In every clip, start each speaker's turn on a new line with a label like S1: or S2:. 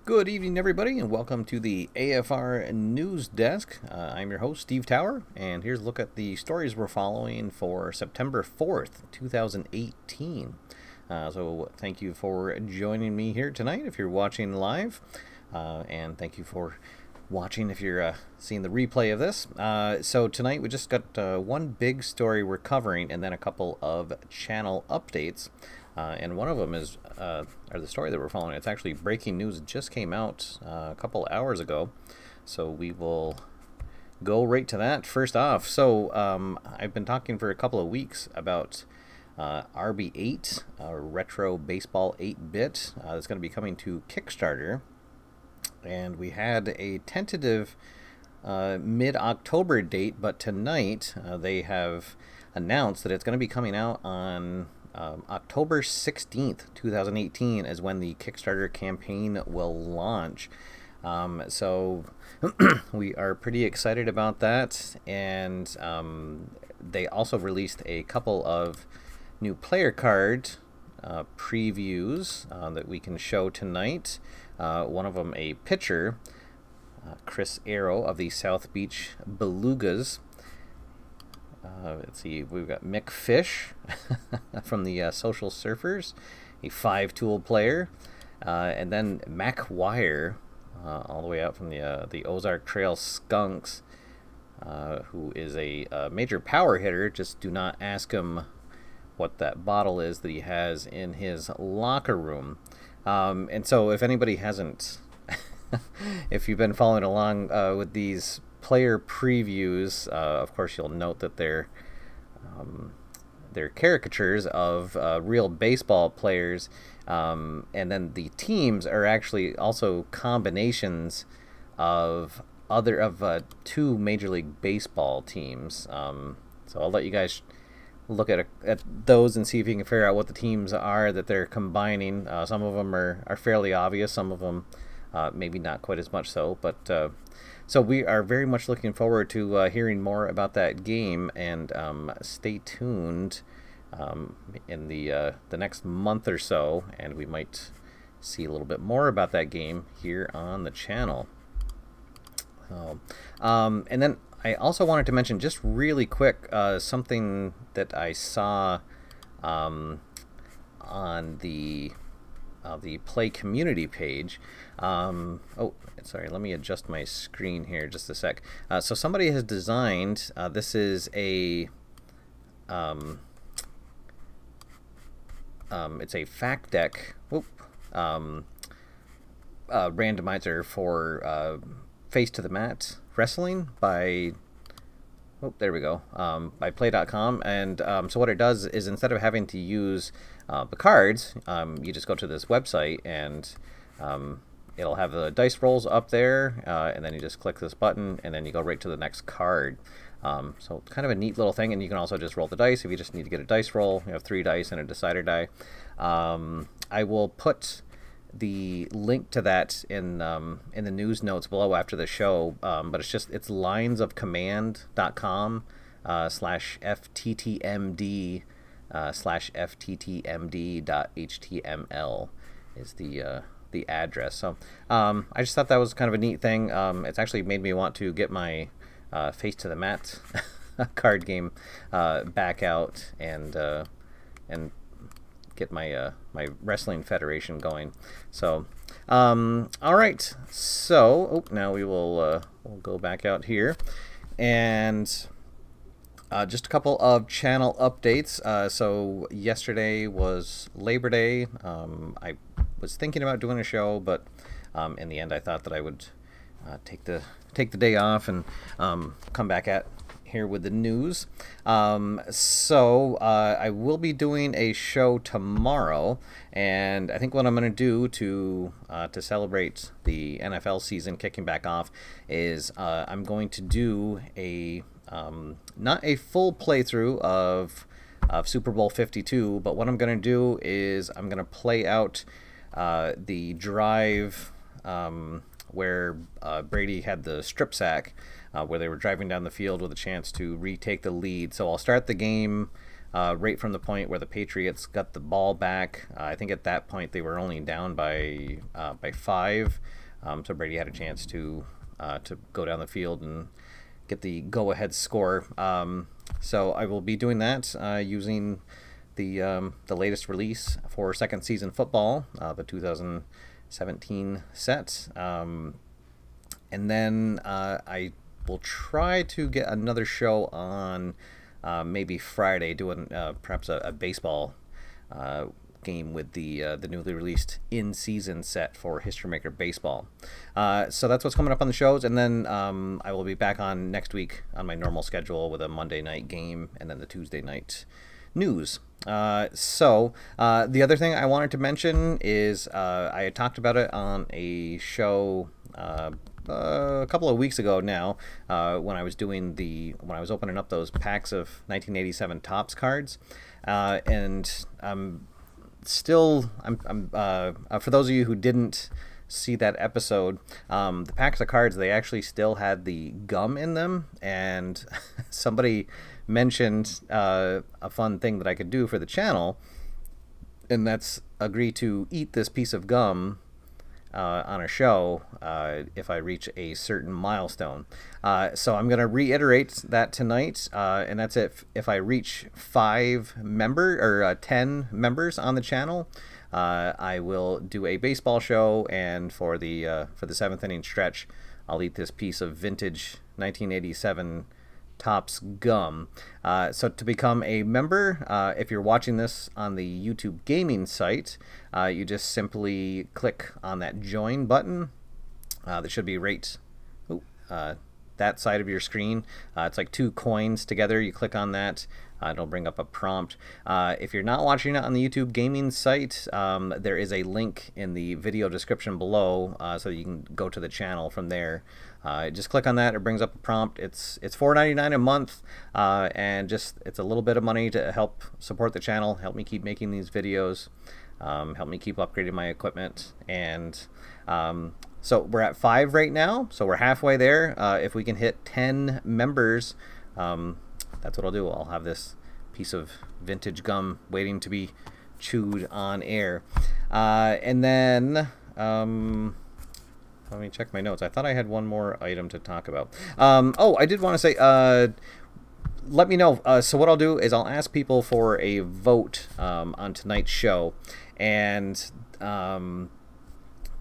S1: Good evening, everybody, and welcome to the AFR News Desk. I'm your host, Steve Tower, and here's a look at the stories we're following for September 4th, 2018. So thank you for joining me here tonight if you're watching live, and thank you for watching if you're seeing the replay of this. So tonight we just got one big story we're covering and then a couple of channel updates. And one of them is, or the story that we're following, it's actually breaking news. It just came out a couple hours ago. So we will go right to that first off. So I've been talking for a couple of weeks about RB8, Retro Baseball 8-Bit. That's going to be coming to Kickstarter. And we had a tentative mid-October date, but tonight they have announced that it's going to be coming out on October 16th, 2018 is when the Kickstarter campaign will launch. So we are pretty excited about that, and they also released a couple of new player card previews that we can show tonight. One of them a pitcher, Chris Arrow of the South Beach Belugas. Let's see, we've got Mick Fish from the Social Surfers, a 5-tool player, and then Mac Wire, all the way out from the Ozark Trail Skunks, who is a major power hitter. Just do not ask him what that bottle is that he has in his locker room. And so if anybody hasn't, if you've been following along with these player previews, of course you'll note that they're caricatures of real baseball players, and then the teams are actually also combinations of two Major League Baseball teams. So I'll let you guys look at those and see if you can figure out what the teams are that they're combining. Some of them are fairly obvious, some of them maybe not quite as much so, but so we are very much looking forward to hearing more about that game, and stay tuned in the next month or so, and we might see a little bit more about that game here on the channel. And then I also wanted to mention just really quick something that I saw on the Play community page. Oh, sorry, let me adjust my screen here just a sec. So somebody has designed, this is a it's a fact deck randomizer for face to the mat wrestling by there we go, by play.com. And so what it does is, instead of having to use the cards, you just go to this website, and it'll have the dice rolls up there, and then you just click this button, and then you go right to the next card. So it's kind of a neat little thing, and you can also just roll the dice if you just need to get a dice roll. You have 3 dice and a decider die. I will put the link to that in the news notes below after the show, but it's linesofcommand.com /FTTMD /FTTMD.html is the address. So I just thought that was kind of a neat thing. It's actually made me want to get my Face to the Mat card game back out and get my my wrestling federation going. So all right, so now we will we'll go back out here, and just a couple of channel updates. So yesterday was Labor Day. I was thinking about doing a show, but in the end I thought that I would take the day off and come back at here with the news. So I will be doing a show tomorrow, and I think what I'm going to do to celebrate the NFL season kicking back off is I'm going to do a not a full playthrough of Super Bowl 52, but what I'm going to do is I'm going to play out the drive where Brady had the strip sack, where they were driving down the field with a chance to retake the lead. So I'll start the game right from the point where the Patriots got the ball back. I think at that point they were only down by 5, so Brady had a chance to go down the field and get the go-ahead score. So I will be doing that using the latest release for second season football, the 2017 set. And then I will try to get another show on maybe Friday, doing perhaps a baseball game with the newly released in-season set for History Maker Baseball. So that's what's coming up on the shows, and then I will be back on next week on my normal schedule with a Monday night game and then the Tuesday night news. So the other thing I wanted to mention is I had talked about it on a show a couple of weeks ago now, when I was opening up those packs of 1987 Topps cards, and for those of you who didn't see that episode, the packs of cards, they actually still had the gum in them, and somebody mentioned a fun thing that I could do for the channel, and that's agree to eat this piece of gum on a show if I reach a certain milestone. So I'm going to reiterate that tonight, and that's if I reach 10 members on the channel, I will do a baseball show, and for the 7th inning stretch, I'll eat this piece of vintage 1987 Topps gum. So to become a member, if you're watching this on the YouTube gaming site, you just simply click on that join button that should be right that side of your screen. It's like 2 coins together. You click on that, it'll bring up a prompt. If you're not watching it on the YouTube gaming site, there is a link in the video description below, so you can go to the channel from there. Just click on that, it brings up a prompt. It's $4.99 a month, and it's a little bit of money to help support the channel, help me keep making these videos, help me keep upgrading my equipment. And so we're at 5 right now, so we're halfway there. If we can hit 10 members, that's what I'll do. I'll have this piece of vintage gum waiting to be chewed on air. And then let me check my notes. I thought I had one more item to talk about. Oh, I did want to say, let me know. So what I'll do is I'll ask people for a vote on tonight's show. And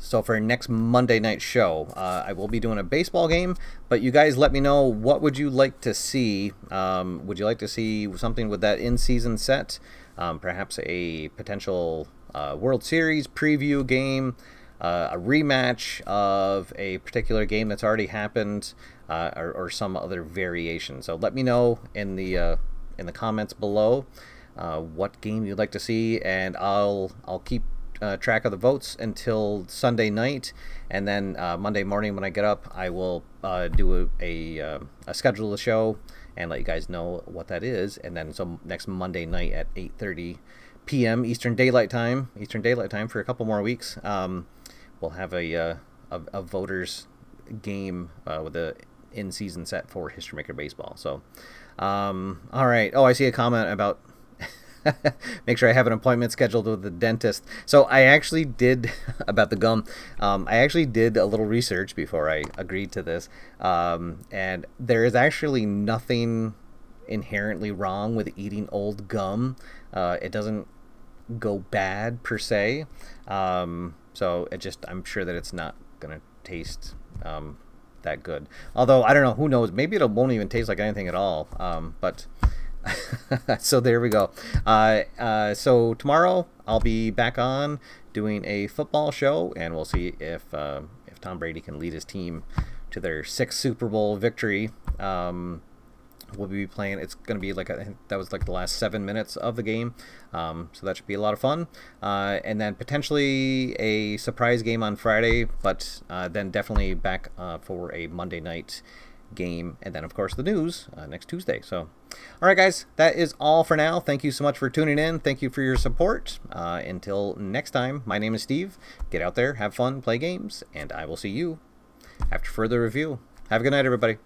S1: so for next Monday night show, I will be doing a baseball game, but you guys let me know, what would you like to see? Would you like to see something with that in-season set? Perhaps a potential World Series preview game, a rematch of a particular game that's already happened, or some other variation. So let me know in the comments below what game you'd like to see, and I'll keep track of the votes until Sunday night, and then Monday morning when I get up, I will do a schedule of the show and let you guys know what that is. And then so next Monday night at 8:30 p.m. Eastern Daylight Time for a couple more weeks, we'll have a voters game with a in-season set for History Maker Baseball. So all right. Oh, I see a comment about make sure I have an appointment scheduled with the dentist. So I actually did, about the gum, I actually did a little research before I agreed to this, and there is actually nothing inherently wrong with eating old gum. It doesn't go bad per se, so I'm sure that it's not gonna taste that good. Although I don't know, who knows, maybe it won't even taste like anything at all, but so there we go. So tomorrow I'll be back on doing a football show, and we'll see if Tom Brady can lead his team to their 6th Super Bowl victory. We'll be playing, it's going to be like, I think that was like the last 7 minutes of the game, so that should be a lot of fun. And then potentially a surprise game on Friday, but then definitely back for a Monday night game, and then of course the news next Tuesday. So all right guys, that is all for now. Thank you so much for tuning in. Thank you for your support. Until next time, my name is Steve. Get out there, have fun, play games, and I will see you after further review. Have a good night, everybody.